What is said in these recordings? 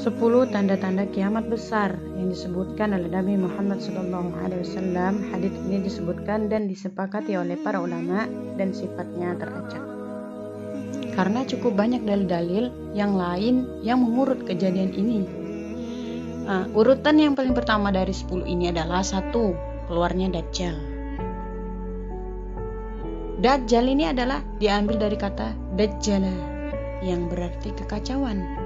10 tanda-tanda kiamat besar yang disebutkan oleh Nabi Muhammad SAW. Hadits ini disebutkan dan disepakati oleh para ulama dan sifatnya teracak. Karena cukup banyak dalil-dalil yang lain yang mengurut kejadian ini. Urutan yang paling pertama dari 10 ini adalah 1. Keluarnya Dajjal. Dajjal ini adalah diambil dari kata Dajjala yang berarti kekacauan.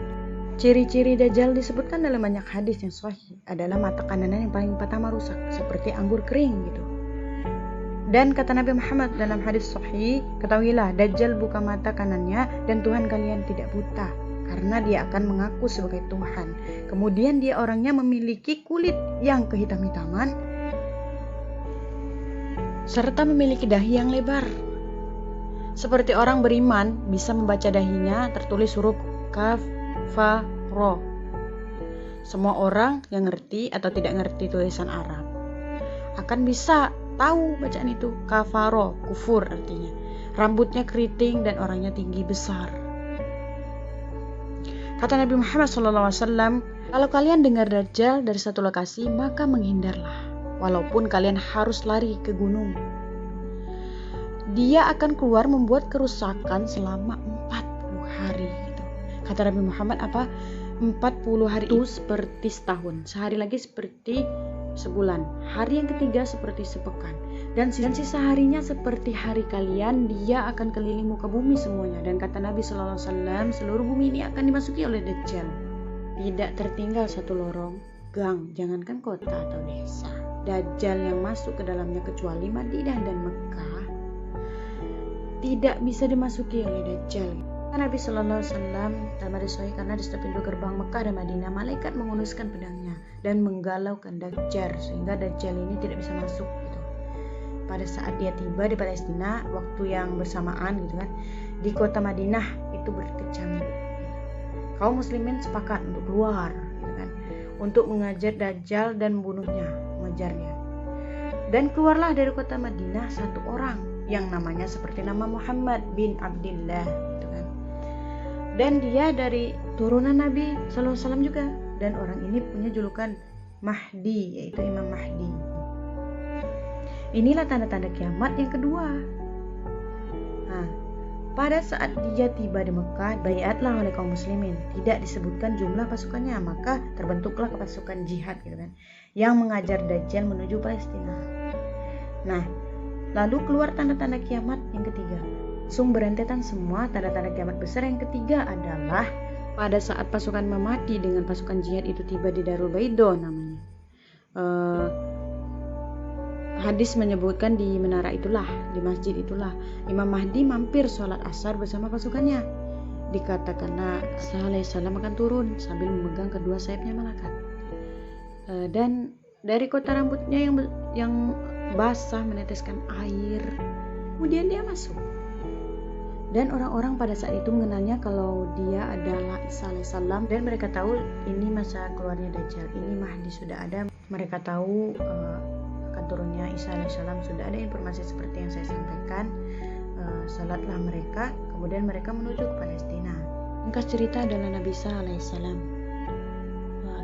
Ciri-ciri Dajjal disebutkan dalam banyak hadis yang sahih adalah mata kanannya yang paling pertama rusak seperti anggur kering gitu. Dan kata Nabi Muhammad dalam hadis sahih, ketahuilah Dajjal buka mata kanannya dan Tuhan kalian tidak buta, karena dia akan mengaku sebagai Tuhan. Kemudian dia orangnya memiliki kulit yang kehitam-hitaman serta memiliki dahi yang lebar. Seperti orang beriman bisa membaca dahinya tertulis huruf kaf, fa, ro. Semua orang yang ngerti atau tidak ngerti tulisan Arab akan bisa tahu bacaan itu. Kafaro, kufur artinya. Rambutnya keriting dan orangnya tinggi besar. Kata Nabi Muhammad SAW, kalau kalian dengar Dajjal dari satu lokasi, maka menghindarlah. Walaupun kalian harus lari ke gunung. Dia akan keluar membuat kerusakan selama 40 hari. Gitu. Kata Nabi Muhammad 40 hari itu seperti setahun. Sehari lagi seperti sebulan. Hari yang ketiga seperti sepekan. Dan sisa harinya seperti hari kalian. Dia akan keliling muka bumi semuanya. Dan kata Nabi SAW, seluruh bumi ini akan dimasuki oleh Dajjal. Tidak tertinggal satu lorong, gang, jangankan kota atau desa. Dajjal yang masuk ke dalamnya kecuali Madinah dan Mekah tidak bisa dimasuki oleh Dajjal. Nabi Sallallahu Alaihi Wasallam dalam hadis sahih, karena di setiap pintu gerbang Mekah dan Madinah malaikat mengunduskan pedangnya dan menggalaukan Dajjal sehingga Dajjal ini tidak bisa masuk gitu. Pada saat dia tiba di Palestina, waktu yang bersamaan gitu kan, di kota Madinah itu berkecamuk. Kaum muslimin sepakat untuk keluar gitu kan, untuk mengejar Dajjal dan membunuhnya, mengejarnya. Dan keluarlah dari kota Madinah satu orang yang namanya seperti nama Muhammad bin Abdullah gitu kan. Dan dia dari turunan Nabi SAW juga. Dan orang ini punya julukan Mahdi, yaitu Imam Mahdi. Inilah tanda-tanda kiamat yang kedua. Pada saat dia tiba di Mekah, baiatlah oleh kaum muslimin. Tidak disebutkan jumlah pasukannya, maka terbentuklah pasukan jihad gitu kan, yang mengajar Dajjal menuju Palestina. Lalu keluar tanda-tanda kiamat yang ketiga. Langsung berentetan semua tanda-tanda kiamat besar yang ketiga adalah pada saat pasukan Mahdi dengan pasukan jihad itu tiba di Darul Baido namanya. Hadis menyebutkan di menara itulah, di masjid itulah, Imam Mahdi mampir sholat asar bersama pasukannya. Dikatakanlah Isa alaihissalam akan turun sambil memegang kedua sayapnya malaikat. Dan dari kota rambutnya yang basah meneteskan air, kemudian dia masuk. Dan orang-orang pada saat itu mengenalnya kalau dia adalah Isa alaihissalam, dan mereka tahu ini masa keluarnya Dajjal, ini Mahdi sudah ada. Mereka tahu akan turunnya Isa alaihissalam, sudah ada informasi seperti yang saya sampaikan. Salatlah mereka, kemudian mereka menuju ke Palestina. Ringkas cerita adalah Nabi Isa alaihissalam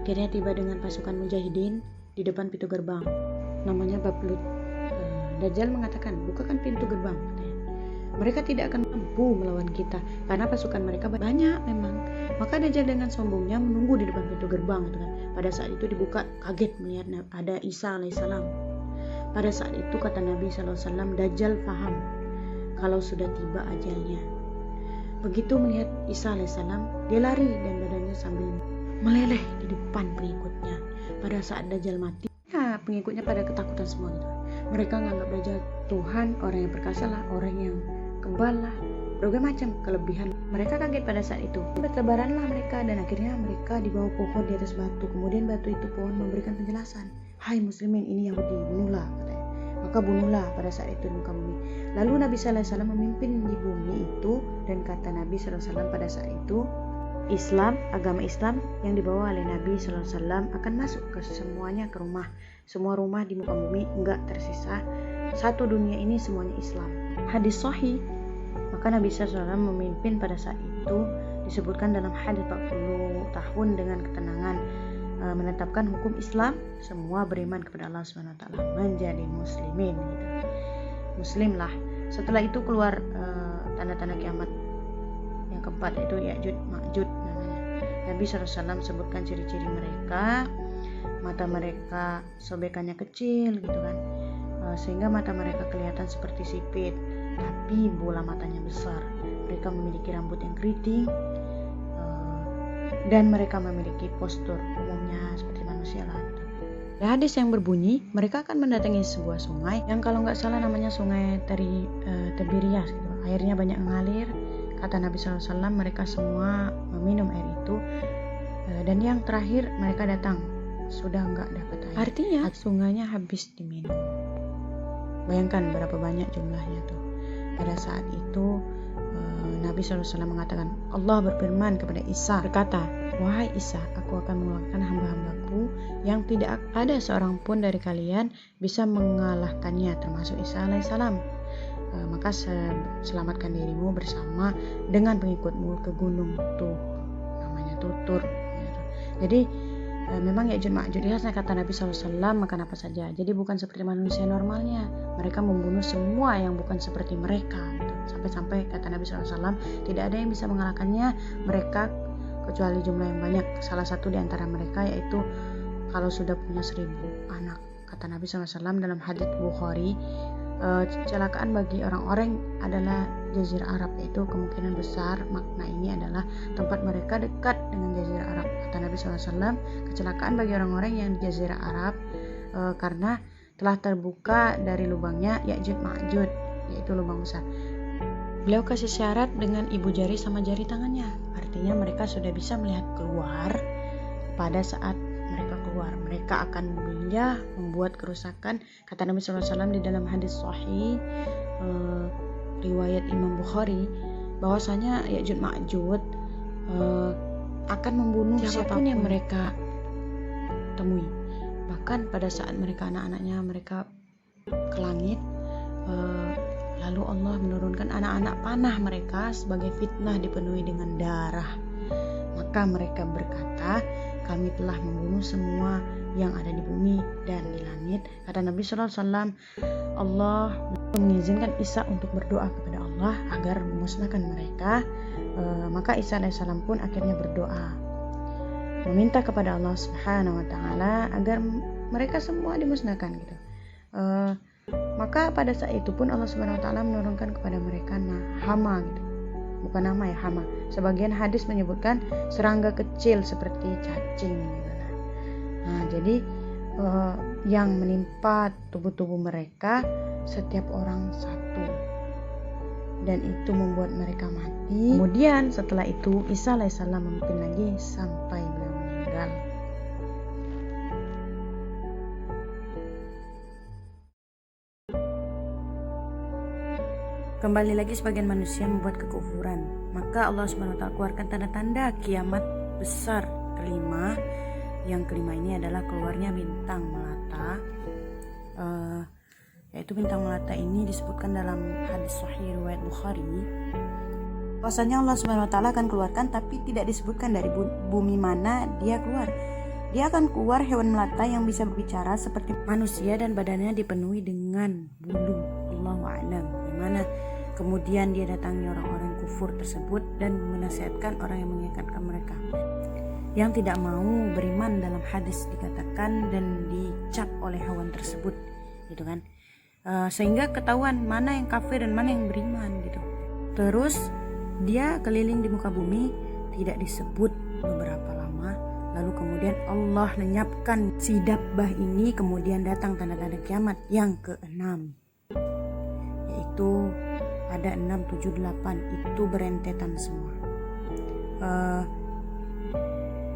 akhirnya tiba dengan pasukan mujahidin di depan pintu gerbang, namanya Bab Lut. Dajjal mengatakan, bukakan pintu gerbang. Mereka tidak akan mampu melawan kita karena pasukan mereka banyak memang. Maka Dajjal dengan sombongnya menunggu di depan pintu gerbang gitu kan. Pada saat itu dibuka, kaget melihat ada Isa alaihissalam. Pada saat itu kata Nabi SAW, Dajjal paham kalau sudah tiba ajalnya. Begitu melihat Isa alaihissalam, dia lari dan badannya sambil meleleh di depan pengikutnya. Pada saat Dajjal mati, pengikutnya pada ketakutan semua gitu. Mereka menganggap Dajjal Tuhan, orang yang perkasa lah, orang yang kebal lah, berbagai macam kelebihan. Mereka kaget pada saat itu. Bertebaranlah mereka dan akhirnya mereka di bawah pohon di atas batu. Kemudian batu itu pohon memberikan penjelasan. Hai muslimin, ini Yahudi, bunuhlah katanya. Maka bunuhlah pada saat itu di muka bumi. Lalu Nabi SAW memimpin di bumi itu, dan kata Nabi SAW pada saat itu, Islam, agama Islam yang dibawa oleh Nabi SAW akan masuk ke semuanya, ke rumah. Semua rumah di muka bumi enggak tersisa. Satu dunia ini semuanya Islam. Hadis sahih. Maka Nabi SAW memimpin pada saat itu di disebutkan dalam hadis 40 tahun dengan ketenangan menetapkan hukum Islam, semua beriman kepada Allah Subhanahu wa taala menjadi muslimin gitu. Muslim lah. Setelah itu keluar tanda-tanda kiamat yang keempat, yaitu Ya'juj Ma'juj namanya. Nabi SAW sebutkan ciri-ciri mereka. Mata mereka sobekannya kecil gitu kan, sehingga mata mereka kelihatan seperti sipit, tapi bola matanya besar. Mereka memiliki rambut yang keriting, dan mereka memiliki postur umumnya seperti manusia lah gitu. Ada hadis yang berbunyi mereka akan mendatangi sebuah sungai yang kalau nggak salah namanya sungai Tiberias gitu. Airnya banyak mengalir. Kata Nabi SAW, mereka semua meminum air itu, dan yang terakhir mereka datang sudah nggak dapat air. Artinya sungainya habis diminum. Bayangkan berapa banyak jumlahnya tuh. Pada saat itu Nabi SAW mengatakan, Allah berfirman kepada Isa berkata, wahai Isa, aku akan mengeluarkan hamba-hambaku yang tidak ada seorang pun dari kalian bisa mengalahkannya, termasuk Isa alaihissalam. Maka selamatkan dirimu bersama dengan pengikutmu ke gunung Tur, namanya Tur. Jadi memang Ya'juj Ma'juj kata Nabi SAW makan apa saja. Jadi bukan seperti manusia normalnya. Mereka membunuh semua yang bukan seperti mereka gitu. Sampai-sampai kata Nabi SAW tidak ada yang bisa mengalahkannya mereka kecuali jumlah yang banyak. Salah satu di antara mereka yaitu kalau sudah punya 1000 anak. Kata Nabi SAW dalam hadits Bukhari, kecelakaan bagi orang-orang adalah Jazirah Arab, yaitu kemungkinan besar makna ini adalah tempat mereka dekat dengan Jazirah Arab. Kata Nabi SAW, kecelakaan bagi orang-orang yang di Jazirah Arab karena telah terbuka dari lubangnya Ya'juj Ma'juj, yaitu lubang besar. Beliau kasih syarat dengan ibu jari sama jari tangannya, artinya mereka sudah bisa melihat keluar. Pada saat mereka keluar, mereka akan menginjak, membuat kerusakan. Kata Nabi SAW di dalam hadis sahih riwayat Imam Bukhari, bahwasanya Ya'juj Ma'juj akan membunuh siapapun yang mereka temui. Bahkan pada saat mereka anak-anaknya mereka ke langit, lalu Allah menurunkan anak-anak panah mereka sebagai fitnah dipenuhi dengan darah. Maka mereka berkata, kami telah membunuh semua yang ada di bumi dan di langit. Kata Nabi SAW, Allah mengizinkan Isa untuk berdoa kepada Allah agar memusnahkan mereka. Maka Isa AS pun akhirnya berdoa, meminta kepada Allah Subhanahu wa taala agar mereka semua dimusnahkan gitu. Maka pada saat itu pun Allah Subhanahu wa taala menurunkan kepada mereka hama gitu. Bukan nama ya, hama. Sebagian hadis menyebutkan serangga kecil seperti cacing gitu. Nah, jadi yang menimpa tubuh-tubuh mereka setiap orang satu, dan itu membuat mereka mati. Kemudian setelah itu Isa alaihissalam memimpin lagi sampai beliau meninggal. Kembali lagi sebagian manusia membuat kekufuran, maka Allah Subhanahu wa taala keluarkan tanda-tanda kiamat besar kelima. Yang kelima ini adalah keluarnya bintang melata, yaitu bintang melata ini disebutkan dalam hadis sahih riwayat Bukhari, bahwasanya Allah Subhanahu wa taala akan keluarkan, tapi tidak disebutkan dari bumi mana dia keluar. Dia akan keluar hewan melata yang bisa berbicara seperti manusia dan badannya dipenuhi dengan bulu. Allahu a'lam bagaimana. Kemudian dia datangi orang-orang kufur tersebut dan menasihatkan orang yang mengingatkan mereka yang tidak mau beriman. Dalam hadis dikatakan dan dicap oleh hewan tersebut gitu kan, sehingga ketahuan mana yang kafir dan mana yang beriman gitu. Terus dia keliling di muka bumi, tidak disebut beberapa lama, lalu kemudian Allah lenyapkan si dabbah ini. Kemudian datang tanda-tanda kiamat yang keenam, yaitu ada 6, 7, 8, itu berentetan semua.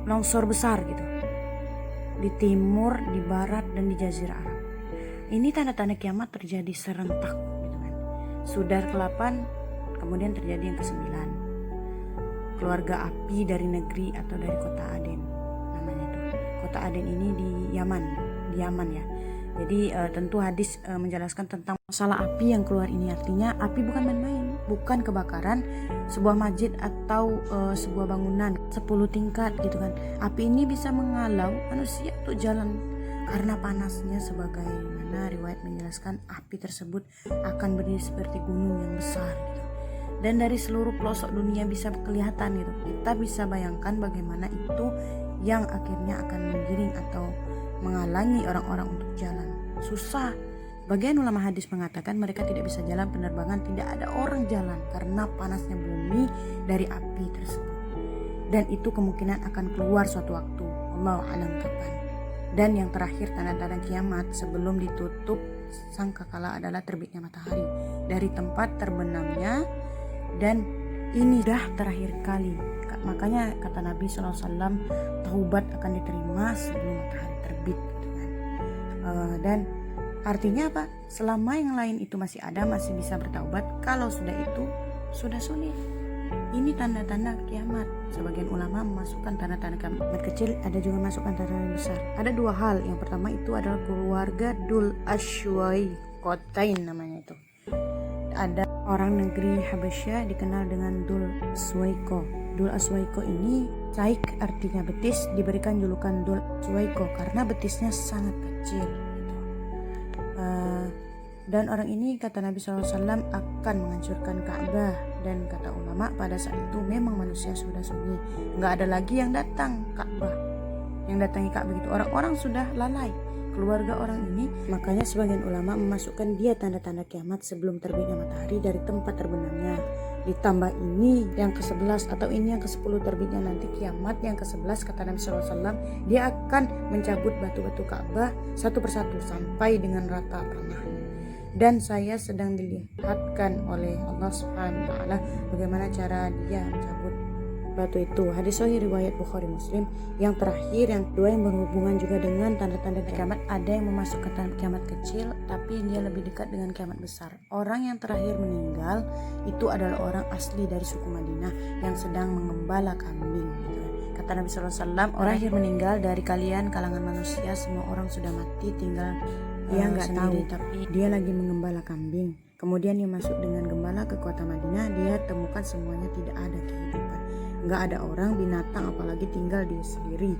Longsor besar gitu di timur, di barat, dan di Jazirah Arab. Ini tanda-tanda kiamat terjadi serentak gitu kan. Sudah ke-8, kemudian terjadi yang ke-9. Keluarga api dari negeri atau dari kota Aden namanya itu. Kota Aden ini di Yaman ya. Jadi tentu hadis menjelaskan tentang masalah api yang keluar ini, artinya api bukan main-main, bukan kebakaran sebuah masjid atau sebuah bangunan 10 tingkat gitu kan. Api ini bisa menghalau manusia untuk jalan karena panasnya, sebagaimana riwayat menjelaskan api tersebut akan berdiri seperti gunung yang besar gitu. Dan dari seluruh pelosok dunia bisa kelihatan gitu. Kita bisa bayangkan bagaimana itu yang akhirnya akan menggiring atau menghalangi orang-orang untuk jalan. Susah. Bagian ulama hadis mengatakan mereka tidak bisa jalan penerbangan, tidak ada orang jalan karena panasnya bumi dari api tersebut. Dan itu kemungkinan akan keluar suatu waktu. Allahu a'lam kapan. Dan yang terakhir tanda-tanda kiamat sebelum ditutup sangkakala adalah terbitnya matahari dari tempat terbenamnya, dan ini dah terakhir kali. Makanya kata Nabi SAW, taubat akan diterima sebelum matahari terbit gitu kan. Dan artinya apa? Selama yang lain itu masih ada, masih bisa bertaubat. Kalau sudah itu sudah sulit. Ini tanda-tanda kiamat. Sebagian ulama memasukkan tanda-tanda kiamat kecil, ada juga masukkan tanda-tanda besar. Ada dua hal. Yang pertama itu adalah keluarga Dul Ashwaiqatain namanya itu. Ada orang negeri Habasyah dikenal dengan Dul Aswaiko. Dul Aswaiko ini saik artinya betis, diberikan julukan Dul Aswaiko karena betisnya sangat kecil gitu. Dan orang ini kata Nabi SAW akan menghancurkan Ka'bah, dan kata ulama pada saat itu memang manusia sudah sunyi, nggak ada lagi yang datang Ka'bah, yang datangi Ka'bah itu orang-orang sudah lalai. Keluarga orang ini, makanya sebagian ulama memasukkan dia tanda-tanda kiamat sebelum terbitnya matahari dari tempat terbenamnya. Ditambah ini yang ke-11 atau ini yang ke-10 terbitnya nanti kiamat yang ke-11, kata Nabi SAW, dia akan mencabut batu-batu Ka'bah satu persatu sampai dengan rata tanah. Dan saya sedang dilihatkan oleh Allah Subhanahu wa taala bagaimana cara dia mencabut batu itu. Hadis sahih riwayat Bukhari Muslim. Yang terakhir, yang kedua yang berhubungan juga dengan tanda-tanda kiamat, ada yang memasukkan tanda kiamat kecil tapi dia lebih dekat dengan kiamat besar. Orang yang terakhir meninggal itu adalah orang asli dari suku Madinah yang sedang mengembala kambing. Kata Nabi SAW, orang yang meninggal dari kalian kalangan manusia, semua orang sudah mati, tinggal dia nggak tahu, tapi dia lagi mengembala kambing. Kemudian dia masuk dengan gembala ke kota Madinah, dia temukan semuanya tidak ada kehidupan, nggak ada orang, binatang, apalagi tinggal dia sendiri.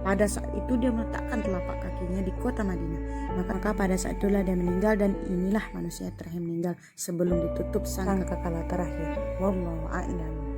Pada saat itu dia meletakkan telapak kakinya di kota Madinah. Maka pada saat itulah dia meninggal, dan inilah manusia terakhir meninggal sebelum ditutup sangkakala terakhir. Wallahu a'lam.